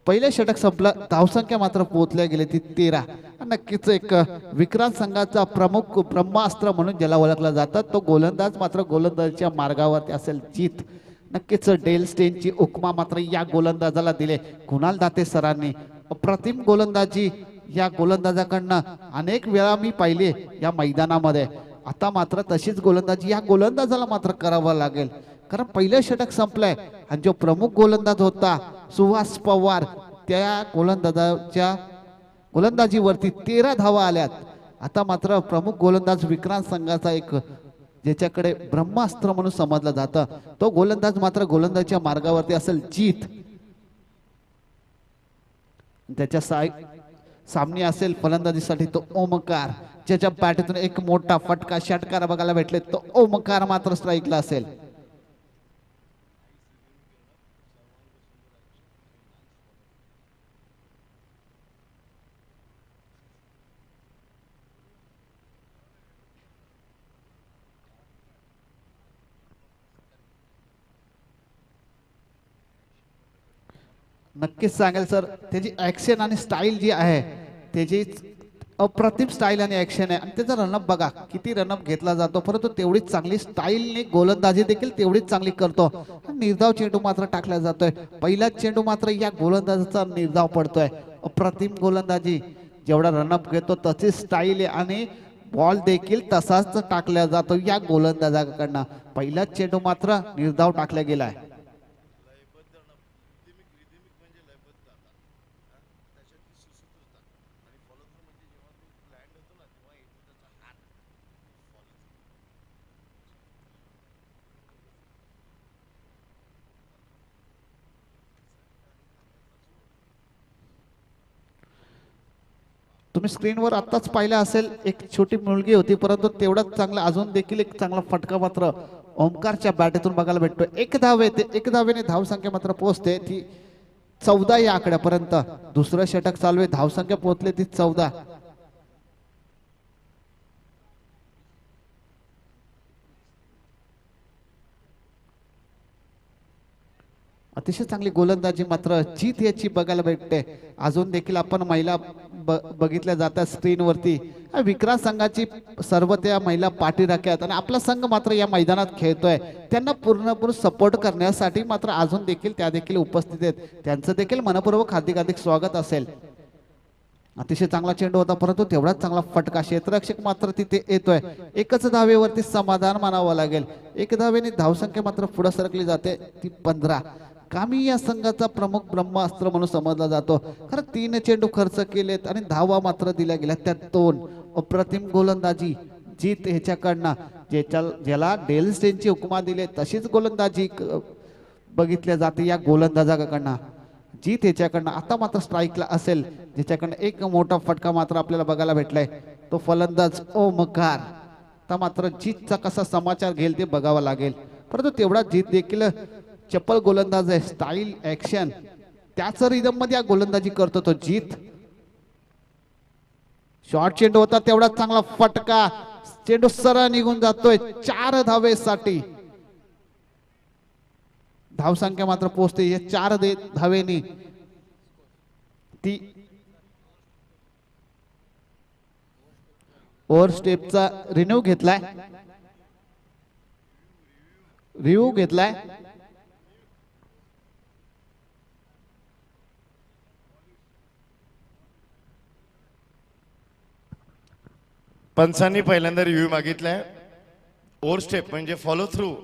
पहिलं षटक संपलं, धावसंख्या मात्र पोहोचल्या गेली ती 13. नक्कीच एक विक्रांत संघाचा प्रमुख ब्रह्मास्त्र म्हणून ज्याला ओळखला जातात तो गोलंदाज मात्र गोलंदाजीच्या मार्गावरती असेल जीत. नक्कीच डेल स्टेनची उपमा मात्र या गोलंदाजाला दिले कुणाल दाते सरांनी. अप्रतिम गोलंदाजी या गोलंदाजाकडनं अनेक वेळा मी पाहिले या मैदानामध्ये. आता मात्र तशीच गोलंदाजी या गोलंदाजाला मात्र करावं लागेल, कारण पहिलं षटक संपलंय आणि जो प्रमुख गोलंदाज होता सुहास पवार त्या गोलंदाजाच्या गोलंदाजीवरती 13 धावा आल्यात. आता मात्र प्रमुख गोलंदाज विक्रांत संघाचा एक ज्याच्याकडे ब्रह्मास्त्र म्हणून समजलं जातं तो गोलंदाज मात्र गोलंदाजीच्या मार्गावरती असेल जीत. त्याच्या सामने असेल फलंदाजीसाठी तो ओमकार, ज्याच्या बॅटतून एक मोठा फटका षटकार बघायला भेटले. तो ओमकार मात्र स्ट्राईकला असेल. नक्कीच सांगेल सर, त्याची ऍक्शन आणि स्टाईल जी आहे त्याची अप्रतिम स्टाईल आणि ऍक्शन आहे. आणि त्याचा रनअप बघा किती रनअप घेतला जातो, परंतु तेवढीच चांगली स्टाईलने गोलंदाजी देखील तेवढीच चांगली करतो. निर्धाव चेंडू मात्र टाकला जातोय. पहिला चेंडू मात्र या गोलंदाजाचा निर्धाव पडतोय. अप्रतिम गोलंदाजी, जेवढा रनअप घेतो तशी स्टाईल आहे आणि बॉल देखील तसाच टाकला जातो या गोलंदाजाकडनं. पहिलाच चेंडू मात्र निर्धाव टाकला गेलाय. तुम्ही स्क्रीनवर आत्ताच पाहिलं असेल, एक छोटी मुलगी होती, परंतु तेवढाच चांगला अजून देखील एक चांगला फटका मात्र ओमकारच्या बॅटेतून बघायला भेटतोय. एक धाव येते, एक धावेने धावसंख्या मात्र पोहोचते ती 14 या आकड्यापर्यंत. दुसरं षटक चालू आहे, धावसंख्या पोहोचली ती 14. अतिशय चांगली गोलंदाजी मात्र जीत याची बघायला भेटते. अजून देखील आपण महिला बघितल्या जातात स्क्रीनवरती. विक्रांत संघाची सर्व त्या महिला पाठी राख्यात आणि आपला संघ मात्र या मैदानात खेळतोय. त्यांना पूर्णपूर्ण सपोर्ट करण्यासाठी मात्र अजून देखील त्या देखील उपस्थित आहेत. त्यांचं देखील मनपूर्वक हार्दिक स्वागत असेल. अतिशय चांगला चेंडू होता, परंतु तेवढाच चांगला फटका. क्षेत्ररक्षक मात्र तिथे येतोय. एकच धावेवरती समाधान मानावं लागेल. एक धावेने धावसंख्या मात्र पुढे सरकली जाते ती 15. कामी या संघाचा प्रमुख ब्रह्मास्त्र म्हणून समजला जातो. खरं 3 चेंडू खर्च केलेत आणि धावा मात्र दिल्या गेल्या त्यात 2. अप्रतिम गोलंदाजी जीत ह्याच्याकडनं, ज्याला डेल स्टेनची उपमा दिली तशीच गोलंदाजी बघितल्या जाते या गोलंदाजाकडनं. जीत ह्याच्याकडनं आता मात्र स्ट्राईकला असेल, ज्याच्याकडनं एक मोठा फटका मात्र आपल्याला बघायला भेटलाय, तो फलंदाज ओमकार. आता मात्र जीतचा कसा समाचार घेईल ते बघावं लागेल. परंतु तेवढा जीत देखील चप्पल गोलंदाज आहे. स्टाईल, ऍक्शन त्याच रिदम मध्ये गोलंदाजी करतो तो जीत. शॉर्ट चेंडू होता, तेवढा चांगला फटका. चेंडू सरळ निघून जातोय 4 धावेसाठी. धावसंख्या मात्र पोहोचते या 4 धावेनी ती ओव्हर स्टेपचा रिन्यू घेतलाय. पंचांनी पहिल्यांदा रिव्ह्यू मागितलाय. ओव्हर स्टेप म्हणजे फॉलो थ्रू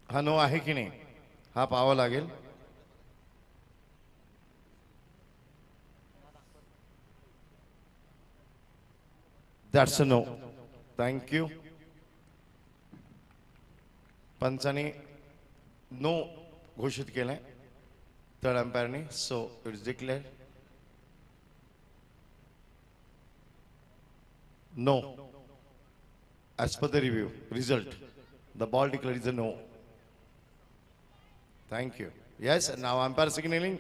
हा नो आहे की नाही हा पाहावा लागेल. That's a no. थँक्यू. पंचांनी नो घोषित केलाय थर्ड अंपायरने. So it's declare no as per the review result. The ball declared is a no. Thank you. Yes, now umpire signaling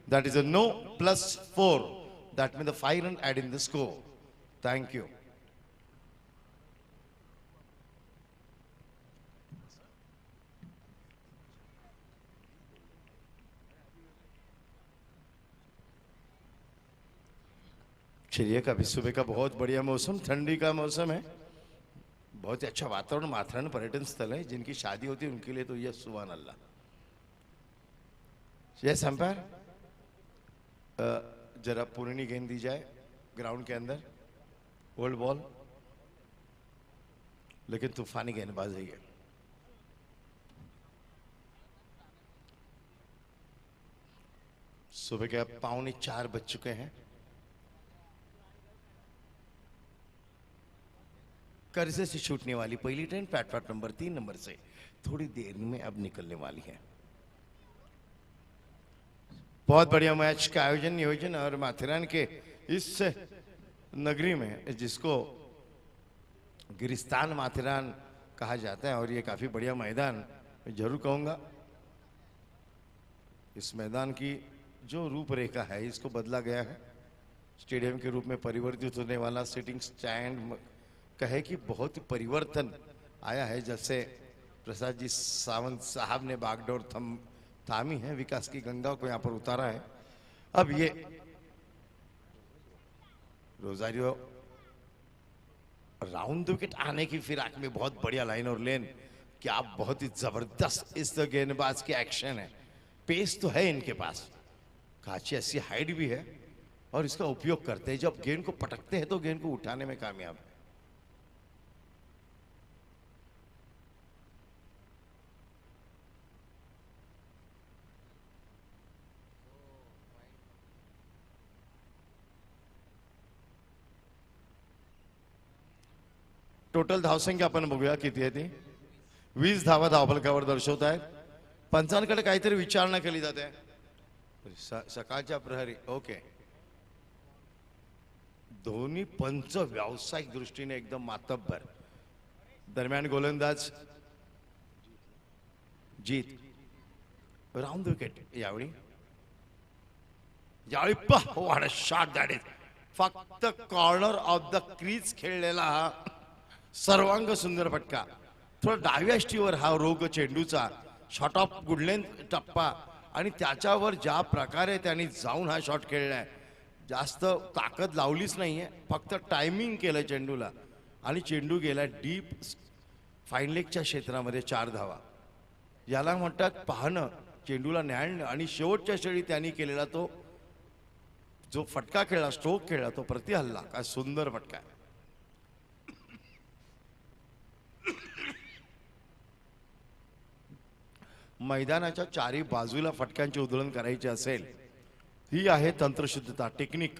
that is a no plus 4. That means the 5 run add in the score. Thank you. चलिए, कभी सुबह का बहुत बढ़िया मौसम, ठंडी का मौसम है, बहुत ही अच्छा वातावरण, माथेरान पर्यटन स्थल है. जिनकी शादी होती है उनके लिए तो यह सुभान अल्लाह. यस अंपायर, जरा पुरानी गेंद दी जाए ग्राउंड के अंदर. ओल्ड बॉल, लेकिन तूफानी गेंदबाजी है. सुबह के अब 3:45 बज चुके हैं. कर्जे से छूटने वाली पहली ट्रेन प्लेटफॉर्म नंबर 3 नंबर से थोड़ी देर में अब निकलने वाली है. बहुत बढ़िया मैच का आयोजन नियोजन और माथेरान के इस नगरी में जिसको गिरिस्तान माथेरान कहा जाता है, और ये काफी बढ़िया मैदान मैं जरूर कहूंगा. इस मैदान की जो रूपरेखा है इसको बदला गया है. स्टेडियम के रूप में परिवर्तित होने वाला सिटिंग स्टैंड कहे कि बहुत परिवर्तन आया है. जैसे प्रसाद जी सावंत साहब ने बागडोर थामी है, विकास की गंगा को यहाँ पर उतारा है. अब ये रोजारियो राउंड द विकेट आने की फिराक में बहुत बढ़िया लाइन और लेन. क्या बहुत ही जबरदस्त इस गेंदबाज की एक्शन है. पेस तो है इनके पास, खासी ऐसी हाइट भी है और इसका उपयोग करते हैं. जब गेंद को पटकते हैं तो गेंद को उठाने में कामयाब है. टोटल धावसंख्या आपण बघूया किती आहे ती. 20 धावा धावफलकावर दर्शवत आहेत. पंचांकडे काहीतरी विचारणा केली जाते. सकाळच्या प्रहरी ओके. दोन्ही पंच व्यावसायिक दृष्टीने एकदम मातब्बर. दरम्यान गोलंदाज जीत राऊंड विकेट यावेळी वाट शॉट दॅट इज फक्त कॉर्नर ऑफ द क्रीज खेळलेला हा सर्वांग सुंदर फटका. थोडा डाव्या ष्टीवर हा रोग चेंडूचा शॉट ऑफ गुडलेंथ टप्पा आणि त्याच्यावर ज्या प्रकारे त्यांनी जाऊन हा शॉट खेळलाय. जास्त ताकद लावलीच नाहीये, फक्त टायमिंग केलं चेंडूला आणि चेंडू गेला डीप फाईन लेगच्या क्षेत्रामध्ये 4 धावा. याला म्हणतात पाहणं, चेंडूला न्यायणं आणि शेवटच्या शेळी त्यांनी केलेला तो जो फटका खेळला, स्ट्रोक खेळला, तो प्रतिहल्ला काय सुंदर फटका. मैदानाच्या चारी बाजूला फटक्यांचे उधळण करायचे असेल, ही आहे तंत्रशुद्धता, टेक्निक.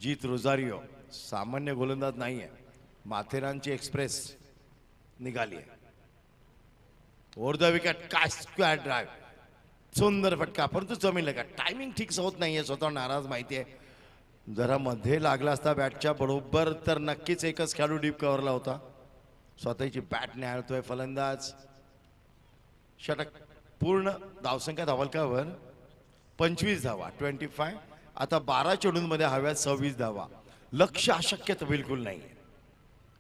जीत रोझारियो सामान्य गोलंदाज नाहीये. माथेरानची एक्सप्रेस निघाली आहे. ओव्हर द विकेट काय स्क्वेअर ड्राईव्ह, सुंदर फटका. परंतु जमीन लगा टायमिंग ठीक होत नाहीये. स्वतः नाराज माहिती आहे. जरा मध्ये लागला असता बॅटच्या बरोबर तर नक्कीच एकच खेळाडू डीप कव्हरला होता. स्वतःची बॅट न्याळतोय फलंदाज. षटक पूर्ण. धावसंख्या धावफलकावर 25 धावा 25. आता 12 चेंडूंमध्ये हव्यात 26 धावा. लक्ष अशक्य तर बिलकुल नाही.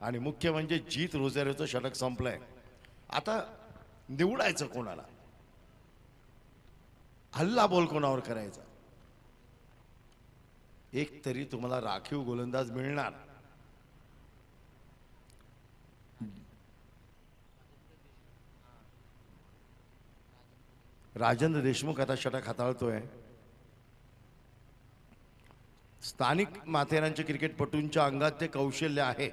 आणि मुख्य म्हणजे जीत रोझारियोचं षटक संपलंय. आता निवडायचं कोणाला, हल्ला बोल कोणावर करायचा. एक तरी तुम्हाला राखीव गोलंदाज मिळणार. राजेंद्र देशमुख आता षटक हाताळतोय. स्थानिक माथेरानच्या क्रिकेटपटूंच्या अंगात ते कौशल्य आहे,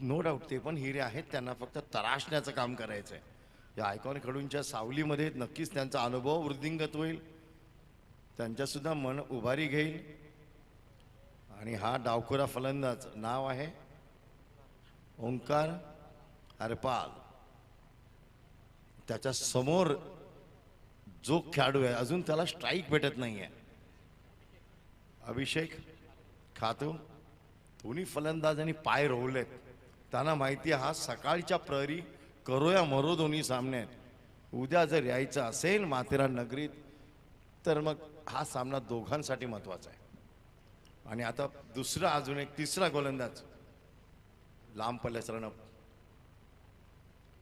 नो डाऊट. ते पण हिरे आहेत, त्यांना फक्त तराशण्याचं काम करायचंय. या आयकॉन खेळूंच्या सावलीमध्ये नक्कीच त्यांचा अनुभव वृद्धिंगत होईल, त्यांच्या सुद्धा मन उभारी घेईल. आणि हा डावखुरा फलंदाज नाव आहे ओंकार हरपाल. त्याच्या समोर जो खेळाडू आहे अजून त्याला स्ट्राईक भेटत नाहीये, अभिषेक खातू. दोन्ही फलंदाजांनी पाय रोवलेत. त्यांना माहिती आहे हा सकाळच्या प्रहरी करो या मरो दोन्ही सामने आहेत. उद्या जर यायचं असेल माथेरान नगरीत तर मग हा सामना दोघांसाठी महत्वाचा आहे. आणि आता दुसरा अजून एक तिसरा गोलंदाज लांब पल्ल्याचा रन.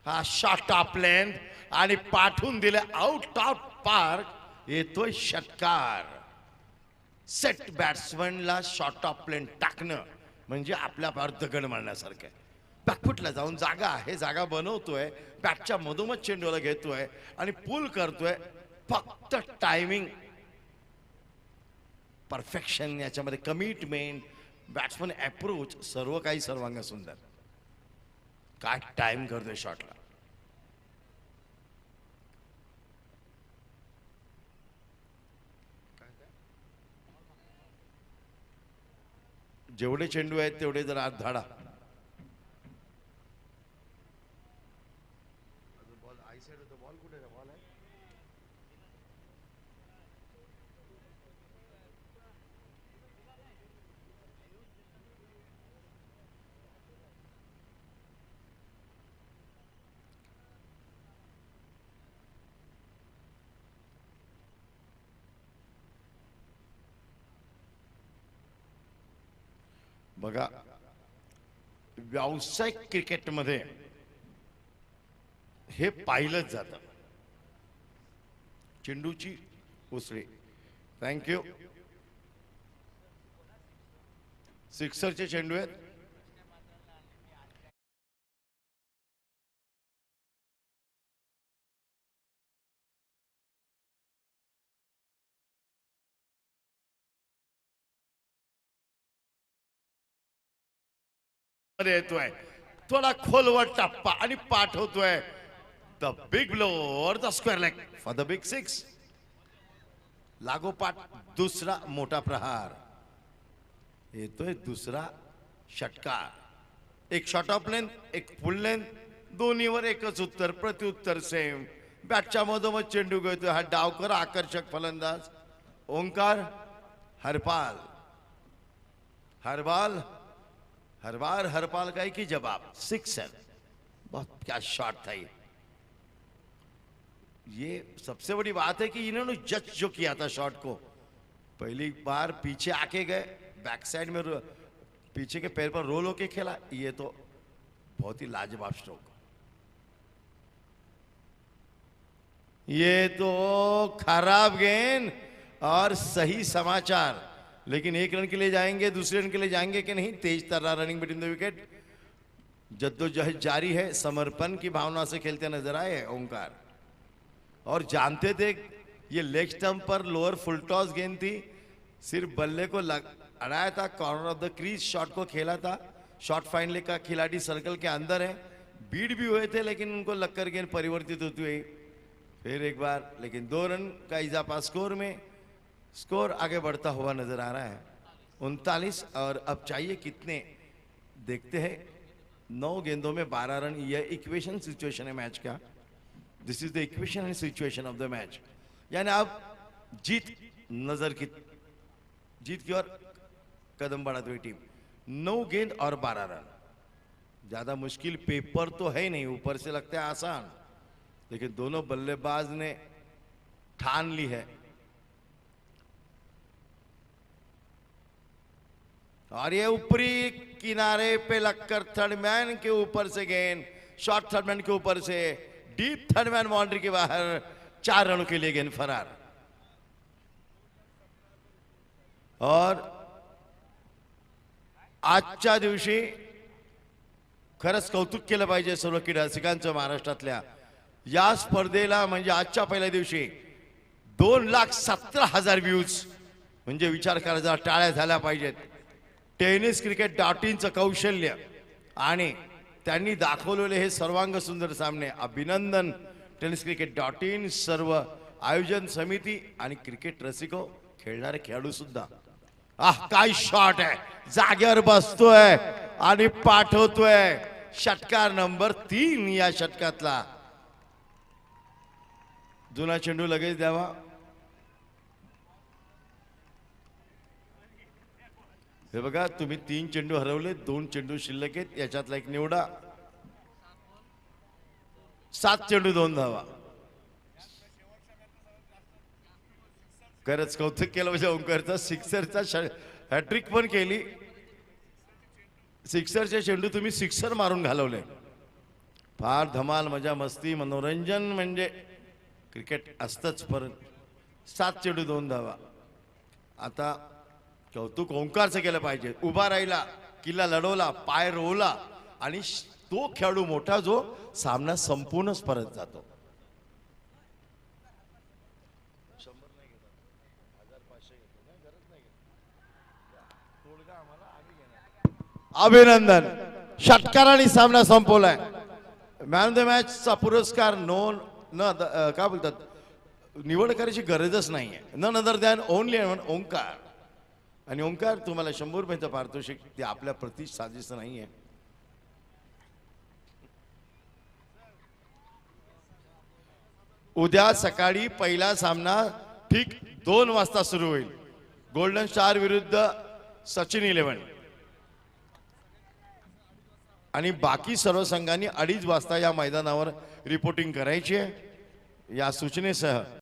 हा शॉट ऑफ लेंथ आणि पाठवून दिले आउट ऑफ पार्क. येतोय षटकार. सेट बॅट्समनला शॉट ऑफ लेंथ टाकणं म्हणजे आपल्या पार दगड मारण्यासारखं आहे. बॅकफुटला जाऊन जागा आहे, जागा बनवतोय, बॅटच्या मधोमध चेंडूला घेतोय आणि पुल करतोय. फक्त टायमिंग, परफेक्शन, याच्यामध्ये कमिटमेंट, बॅट्समन अप्रोच, सर्व काही सर्वांग सुंदर. काय टाइम करतोय शॉटला. जेवढे चेंडू आहेत तेवढे जर आत धाडा. बघा, व्यावसायिक क्रिकेटमध्ये हे पाहिलंच जातं. चेंडूची उसळी. थँक्यू. सिक्सरचे चेंडू आहेत. येतोय थोडा खोलवर टप्पा आणि पाठवतोय द बिग ब्लो और the square leg for the big 6. लागोपाठ दुसरा मोठा प्रहार येतोय. दुसरा षटकार, एक शॉर्ट ऑफ लेंथ, एक फुल लेंथ, दोन्हीवर एकच उत्तर, प्रत्युत्तर सेम. बॅटच्या मधोमध चेंडू गळतोय हा डावकर आकर्षक फलंदाज ओंकार. हरपाल, हरबाल, हर बार हरपाल का एक ही जवाब, सिक्सर. बहुत क्या शॉट था ये सबसे बड़ी बात है कि इन्होंने जज जो किया था शॉट को, पहली बार पीछे आके गए, बैक साइड में पीछे के पैर पर रोल होके खेला, ये तो बहुत ही लाजवाब स्ट्रोक. ये तो खराब गेंद और सही समाचार, लेकिन एक रन के लिए जाएंगे, दूसरे रन के लिए जाएंगे कि नहीं. तेज Tarra running between the wicket, जद्दोजहद जारी है, समर्पण की भावना से खेलते नजर आए हैं ओंकार. और जानते थे ये लेग स्टंप पर लोअर फुल टॉस गेंद थी, सिर्फ बल्ले को अड़ाया था, corner of the crease shot को खेला था. शॉट फाइनल का खिलाड़ी सर्कल के अंदर है, बीट भी हुए थे लेकिन उनको लगकर गेंद परिवर्तित होती हुई फिर एक बार, लेकिन 2 रन का इजाफा स्कोर में. स्कोर आगे बढ़ता हुआ नजर आ रहा है 39. और अब चाहिए कितने देखते हैं. 9 गेंदों में 12 रन, यह इक्वेशन सिचुएशन है मैच का. This is the equation and situation of the match. यानी अब जीत की ओर कदम बढ़ाती हुई टीम. 9 गेंद और 12 रन, ज्यादा मुश्किल पेपर तो है नहीं, ऊपर से लगता है आसान, लेकिन दोनों बल्लेबाज ने ठान ली है. और ये ऊपरी किनारे पे लगकर थर्ड मैन के ऊपर से गेंद, शॉर्ट थर्ड मैन के ऊपर से डीप थर्ड मैन बाउंड्री के बाहर, 4 रनों के लिए गेंद फरार. और आजच्या दिवशी खरंच कौतुक केलं पाहिजे सर्व क्रीडा रसिकांचं महाराष्ट्रातल्या. या स्पर्धेला म्हणजे आजच्या पहिल्या दिवशी 2,17,000 व्ह्यूज, म्हणजे विचार करायचा, टाळ्या झाल्या पाहिजेत. टेनिस क्रिकेट .inचं कौशल्य आणि त्यांनी दाखवलेले हे सर्वांग सुंदर सामने, अभिनंदन टेनिस क्रिकेट .in, सर्व आयोजन समिती आणि क्रिकेट रसिको, खेळणारे खेळाडू सुद्धा. काय शॉट आहे, जागेवर बसतोय आणि पाठवतोय. षटकार नंबर 3 या षटकातला. जुना चेंडू लगेच द्यावा. हे बघा, तुम्ही 3 चेंडू हरवले, 2 चेंडू शिल्लक आहेत, याच्यातला एक निवडा. 7 चेंडू 2 धावा. खरंच कौतुक केलं म्हणजे ओंकारचा. सिक्सरचा हॅट्रिक पण केली. सिक्सरचे चेंडू तुम्ही सिक्सर मारून घालवले. फार धमाल, मजा मस्ती, मनोरंजन म्हणजे क्रिकेट असतंच. परत 7 चेंडू 2 धावा. आता कौतुक ओंकारचं केलं पाहिजे. उभा राहिला, किल्ला लढवला, पाय रोवला आणि तो खेळाडू मोठा जो सामना संपूर्णच परत जातो. अभिनंदन, षटकाराने सामना संपवलाय. मॅन ऑफ द मॅचचा पुरस्कार काय बोलतात, निवड करायची गरजच नाहीये. None other than only Omkar. आणि ओंकार, तुम्हाला 100 रुपयांचं पारितोषिक ते आपल्या प्रति साजेसं नाहीये. उद्या सकाळी पहिला सामना ठीक 2 वाजता सुरू होईल. गोल्डन स्टार विरुद्ध सचिन 11. आणि बाकी सर्व संघांनी 2:30 वाजता या मैदानावर रिपोर्टिंग करायची आहे. या सूचनेसह